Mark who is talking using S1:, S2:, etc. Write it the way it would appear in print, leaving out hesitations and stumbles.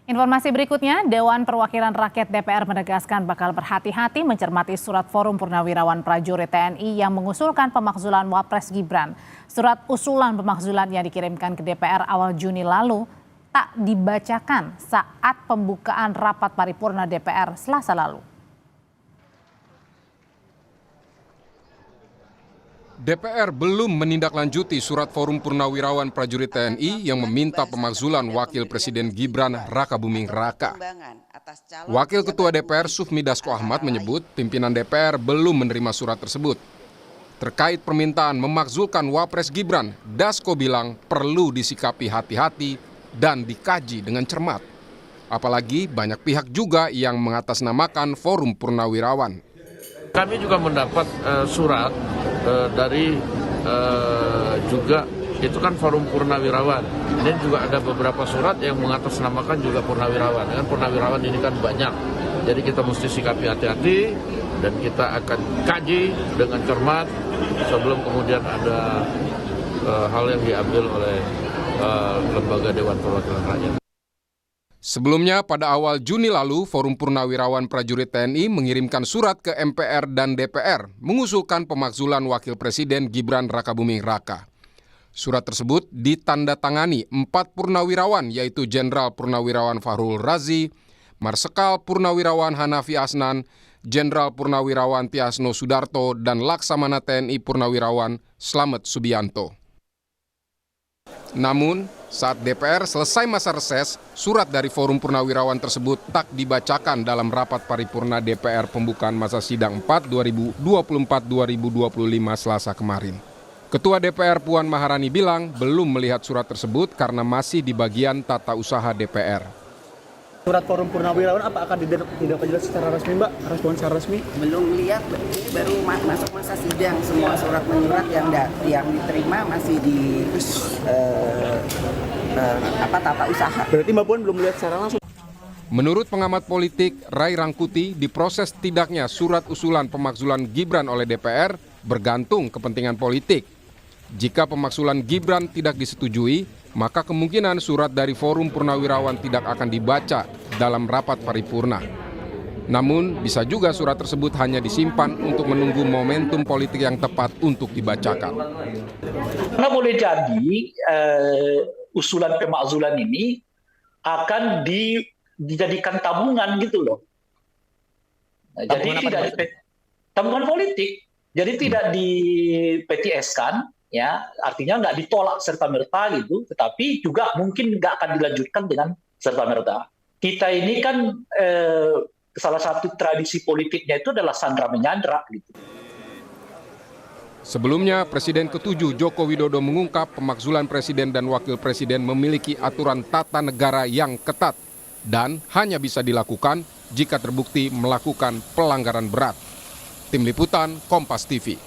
S1: Informasi berikutnya, Dewan Perwakilan Rakyat DPR menegaskan bakal berhati-hati mencermati surat Forum Purnawirawan Prajurit TNI yang mengusulkan pemakzulan Wapres Gibran. Surat usulan pemakzulan yang dikirimkan ke DPR awal Juni lalu tak dibacakan saat pembukaan rapat paripurna DPR Selasa lalu.
S2: DPR belum menindaklanjuti surat Forum Purnawirawan Prajurit TNI yang meminta pemakzulan Wakil Presiden Gibran Rakabuming Raka. Wakil Ketua DPR Sufmi Dasko Ahmad menyebut pimpinan DPR belum menerima surat tersebut. Terkait permintaan memakzulkan Wapres Gibran, Dasko bilang perlu disikapi hati-hati dan dikaji dengan cermat. Apalagi banyak pihak juga yang mengatasnamakan Forum Purnawirawan.
S3: Kami juga mendapat surat dari juga itu kan Forum Purnawirawan. Ini juga ada beberapa surat yang mengatasnamakan juga Purnawirawan. Dengan Purnawirawan ini kan banyak. Jadi kita mesti sikapi hati-hati dan kita akan kaji dengan cermat sebelum kemudian ada hal yang diambil oleh lembaga Dewan Perwakilan Rakyat.
S2: Sebelumnya, pada awal Juni lalu, Forum Purnawirawan Prajurit TNI mengirimkan surat ke MPR dan DPR mengusulkan pemakzulan Wakil Presiden Gibran Rakabuming Raka. Surat tersebut ditandatangani 4 purnawirawan, yaitu Jenderal Purnawirawan Fahrul Razi, Marsekal Purnawirawan Hanafi Asnan, Jenderal Purnawirawan Tiasno Sudarto, dan Laksamana TNI Purnawirawan Slamet Subianto. Namun, saat DPR selesai masa reses, surat dari Forum Purnawirawan tersebut tak dibacakan dalam rapat paripurna DPR pembukaan masa sidang 4 2024-2025 Selasa kemarin. Ketua DPR Puan Maharani bilang belum melihat surat tersebut karena masih di bagian tata usaha DPR.
S4: Surat Forum Purnawirawan apa akan ditindaklanjuti secara resmi, Mbak? Respon secara resmi?
S5: Belum lihat, ini baru masuk masa sidang. Semua surat menyurat yang diterima masih di tata usaha.
S4: Berarti Mbak Puan belum melihat secara langsung?
S2: Menurut pengamat politik Ray Rangkuti, diproses tidaknya surat usulan pemakzulan Gibran oleh DPR bergantung kepentingan politik. Jika pemakzulan Gibran tidak disetujui, maka kemungkinan surat dari Forum Purnawirawan tidak akan dibaca dalam rapat paripurna. Namun, bisa juga surat tersebut hanya disimpan untuk menunggu momentum politik yang tepat untuk dibacakan.
S6: Karena boleh jadi usulan pemakzulan ini akan dijadikan tabungan gitu loh. Nah, jadi tidak tabungan politik, jadi tidak di PTS-kan. Ya, artinya nggak ditolak serta-merta gitu, tetapi juga mungkin nggak akan dilanjutkan dengan serta-merta. Kita ini kan salah satu tradisi politiknya itu adalah sandra menyandra gitu.
S2: Sebelumnya, Presiden ke-7 Joko Widodo mengungkap pemakzulan Presiden dan Wakil Presiden memiliki aturan tata negara yang ketat dan hanya bisa dilakukan jika terbukti melakukan pelanggaran berat. Tim Liputan, Kompas TV.